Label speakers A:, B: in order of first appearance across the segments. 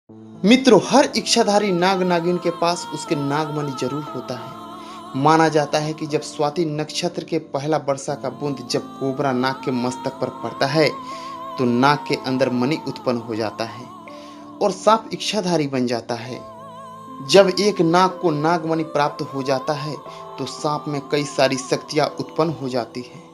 A: मित्रों, हर इच्छाधारी नाग नागिन के पास उसके नागमणि जरूर होता है। माना जाता है कि जब स्वाति नक्षत्र के पहला वर्षा का बूंद जब कोबरा नाग के मस्तक पर पड़ता है तो नाग के अंदर मणि उत्पन्न हो जाता है और सांप इच्छाधारी बन जाता है। जब एक नाग को नागमणि प्राप्त हो जाता है तो सांप में कई सारी शक्तियां उत्पन्न हो जाती है,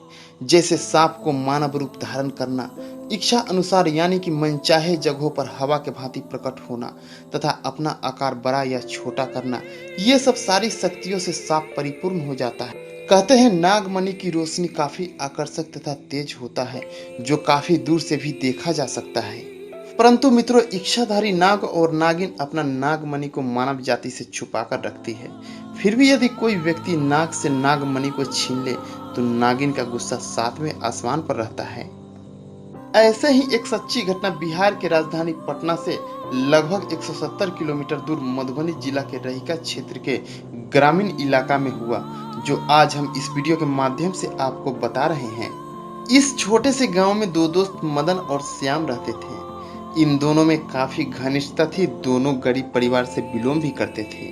A: जैसे सांप को मानव रूप धारण करना, इच्छा अनुसार यानी कि मनचाहे जगहों पर हवा के भांति प्रकट होना तथा अपना आकार बड़ा या छोटा करना। ये सब सारी शक्तियों से सांप परिपूर्ण हो जाता है। कहते हैं नागमणि की रोशनी काफी आकर्षक तथा तेज होता है, जो काफी दूर से भी देखा जा सकता है। परंतु मित्रों, इच्छाधारी नाग और नागिन अपना नागमणि को मानव जाति से छुपाकर रखती है। फिर भी यदि कोई व्यक्ति नाग से नागमणि को छीन ले तो नागिन का गुस्सा सातवें आसमान पर रहता है। ऐसे ही एक सच्ची घटना बिहार के राजधानी पटना से लगभग 170 किलोमीटर दूर मधुबनी जिला के रहिका क्षेत्र के ग्रामीण इलाका में हुआ, जो आज हम इस वीडियो के माध्यम से आपको बता रहे हैं। इस छोटे से गांव में दो दोस्त मदन और श्याम रहते थे। इन दोनों में काफी घनिष्ठता थी। दोनों गरीब परिवार से बिलोंग भी करते थे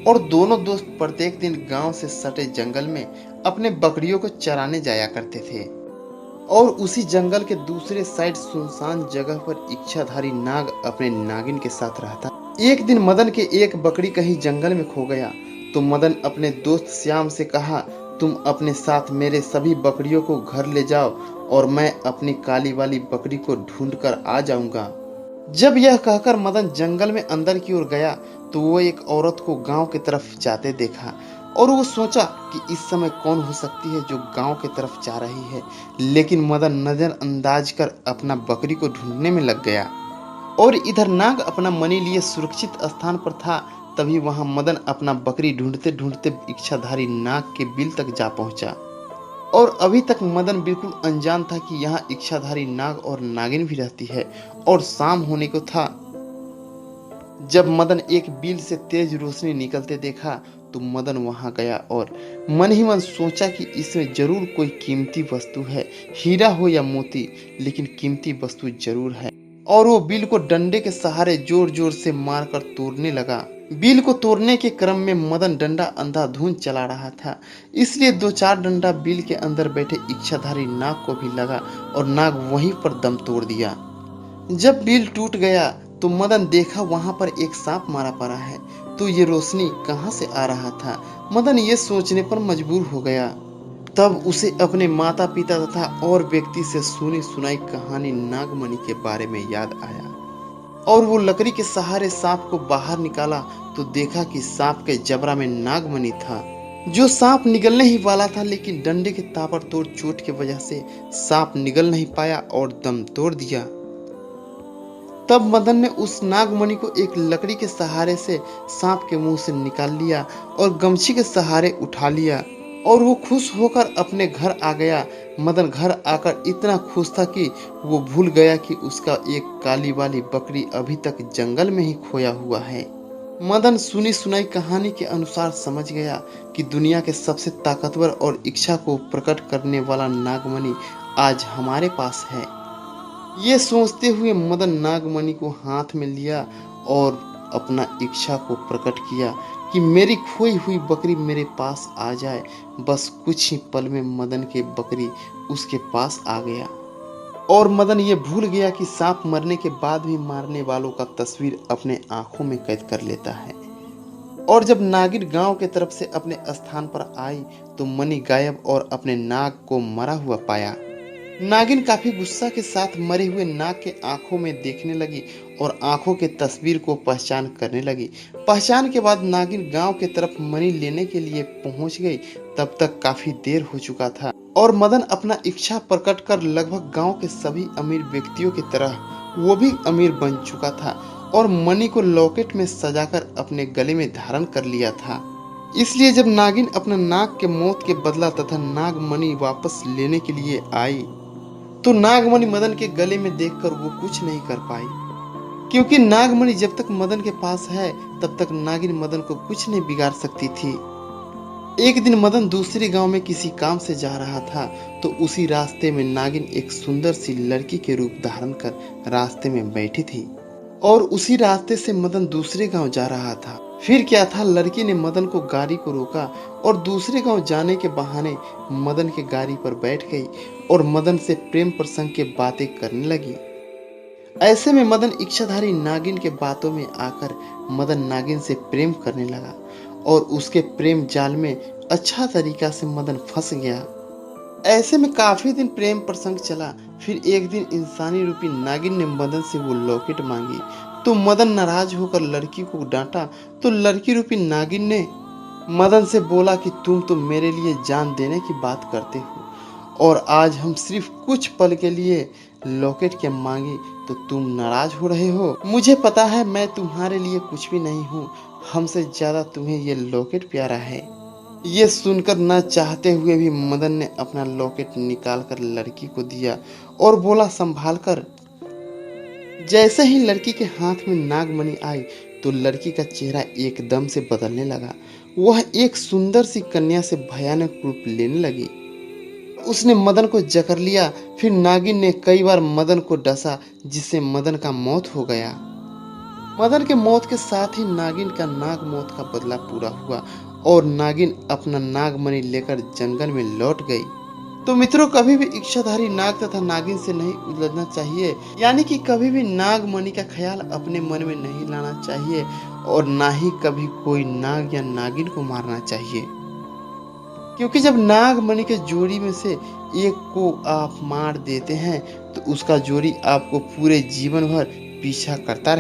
A: और दोनों दोस्त प्रत्येक दिन गांव से सटे जंगल में अपने बकरियों को चराने जाया करते थे। और उसी जंगल के दूसरे साइड सुनसान जगह पर इच्छाधारी नाग अपने नागिन के साथ रहता। एक दिन मदन के एक बकरी कहीं जंगल में खो गया तो मदन अपने दोस्त श्याम से कहा, तुम अपने साथ मेरे सभी बकरियों को घर ले जाओ और मैं अपनी काली वाली बकरी को ढूंढ कर आ जाऊंगा। जब यह कहकर मदन जंगल में अंदर की ओर गया तो वो एक औरत को गांव की तरफ जाते देखा और वो सोचा कि इस समय कौन हो सकती है जो गांव की तरफ जा रही है। लेकिन मदन नजरअंदाज कर अपना बकरी को ढूंढने में लग गया और इधर नाग अपना मणि लिए सुरक्षित स्थान पर था। तभी वहां मदन अपना बकरी ढूंढते ढूंढते इच्छाधारी नाग के बिल तक जा पहुंचा और अभी तक मदन बिल्कुल अनजान था कि यहाँ इच्छाधारी नाग और नागिन भी रहती है और शाम होने को था। जब मदन एक बिल से तेज रोशनी निकलते देखा तो मदन वहां गया और मन ही मन सोचा कि इसमें जरूर कोई कीमती वस्तु है, हीरा हो या मोती, लेकिन कीमती वस्तु जरूर है। और वो बिल को डंडे के सहारे जोर जोर से मारकर तोड़ने लगा। बिल को तोड़ने के क्रम में मदन डंडा अंधाधुंध चला रहा था, इसलिए दो चार डंडा बिल के अंदर बैठे इच्छाधारी नाग को भी लगा और नाग वहीं पर दम तोड़ दिया। जब बिल टूट गया तो मदन देखा वहां पर एक सांप मारा पड़ा है, तो ये रोशनी कहां से आ रहा था। मदन ये सोचने पर मजबूर हो गया। तब उसे अपने माता पिता तथा और व्यक्ति से सुनी सुनाई कहानी नागमणि के बारे में याद आया और वो लकड़ी के सहारे सांप को बाहर निकाला तो देखा कि सांप के जबड़ा में नागमणि था। जो सांप निगलने ही वाला था, लेकिन डंडे के ताबड़तोड़ चोट की वजह से सांप निगल नहीं पाया और दम तोड़ दिया। तब मदन ने उस नागमणि को एक लकड़ी के सहारे से सांप के मुंह से निकाल लिया और गमछी के सहारे उठा लिया और वो खुश होकर अपने घर आ गया। मदन घर आकर इतना खुश था कि वो भूल गया कि उसका एक काली वाली बकरी अभी तक जंगल में ही खोया हुआ है। मदन सुनी सुनाई कहानी के अनुसार समझ गया कि दुनिया के सबसे ताकतवर और इच्छा को प्रकट करने वाला नागमणि आज हमारे पास है। ये सोचते हुए मदन नागमणि को हाथ में लिया और अपना इच्छा को प्रकट किया कि मेरी खोई हुई बकरी मेरे पास आ जाए। बस कुछ ही पल में मदन के बकरी उसके पास आ गया और मदन ये भूल गया कि सांप मरने के बाद भी मारने वालों का तस्वीर अपने आंखों में कैद कर लेता है। और जब नागिन गांव के तरफ से अपने स्थान पर आई तो मणि गायब और अपने नाग को मरा हुआ पाया। नागिन काफी गुस्सा के साथ मरे हुए नाग के आंखों में देखने लगी और आंखों के तस्वीर को पहचान करने लगी। पहचान के बाद नागिन गांव के तरफ मणि लेने के लिए पहुंच गई। तब तक काफी देर हो चुका था और मदन अपना इच्छा प्रकट कर लगभग गांव के सभी अमीर व्यक्तियों की तरह वो भी अमीर बन चुका था और मणि को लॉकेट में सजाकर अपने गले में धारण कर लिया था। इसलिए जब नागिन अपना नाग के मौत के बदला तथा नागमणि वापस लेने के लिए आई तो नागमणि मदन के गले में देखकर वो कुछ नहीं कर पाई, क्योंकि नागमणि जब तक मदन के पास है तब तक नागिन मदन को कुछ नहीं बिगाड़ सकती थी। एक दिन मदन दूसरे गांव में किसी काम से जा रहा था तो उसी रास्ते में नागिन एक सुंदर सी लड़की के रूप धारण कर रास्ते में बैठी थी। और उसी रास्ते से मदन दूसरे गांव जा रहा था। फिर क्या था, लड़की ने मदन को गाड़ी को रोका और दूसरे गांव जाने के बहाने मदन के गाड़ी पर बैठ गई और मदन से प्रेम प्रसंग के बातें करने लगी। ऐसे में मदन इच्छाधारी नागिन के बातों में आकर मदन नागिन से प्रेम करने लगा और उसके प्रेम जाल में अच्छा तरीका से मदन फंस गया। ऐसे में काफी दिन प्रेम प्रसंग चला। फिर एक दिन इंसानी रूपी नागिन ने मदन से वो लॉकेट मांगी तो मदन नाराज होकर लड़की को डांटा। तो लड़की रूपी नागिन ने मदन से बोला कि तुम तो मेरे लिए जान देने की बात करते हो और आज हम सिर्फ कुछ पल के लिए लॉकेट के मांगी तो तुम नाराज हो रहे हो। मुझे पता है मैं तुम्हारे लिए कुछ भी नहीं हूँ, हमसे ज्यादा तुम्हें ये लॉकेट प्यारा है। ये सुनकर न चाहते हुए भी मदन ने अपना लॉकेट निकालकर लड़की को दिया और बोला संभाल कर। जैसे ही लड़की के हाथ में नागमणि आई तो लड़की का चेहरा एकदम से बदलने लगा। वह एक सुंदर सी कन्या से भयानक रूप लेने लगी। उसने मदन को जकड़ लिया। फिर नागिन ने कई बार मदन को डसा जिससे मदन का मौत हो गया। मदन के मौत के साथ ही नागिन का नाग मौत का बदला पूरा हुआ और नागिन अपना नागमणि लेकर जंगल में लौट गई। तो मित्रों, कभी भी इच्छाधारी नाग तथा नागिन से नहीं उलझना चाहिए, यानी कि कभी भी नागमणि का ख्याल अपने मन में नहीं लाना चाहिए और ना ही कभी कोई नाग या नागिन को मारना चाहिए, क्योंकि जब नागमणि के जोड़ी में से एक को आप मार देते हैं तो उसका जोड़ी आपको पूरे जीवन भर पीछा करता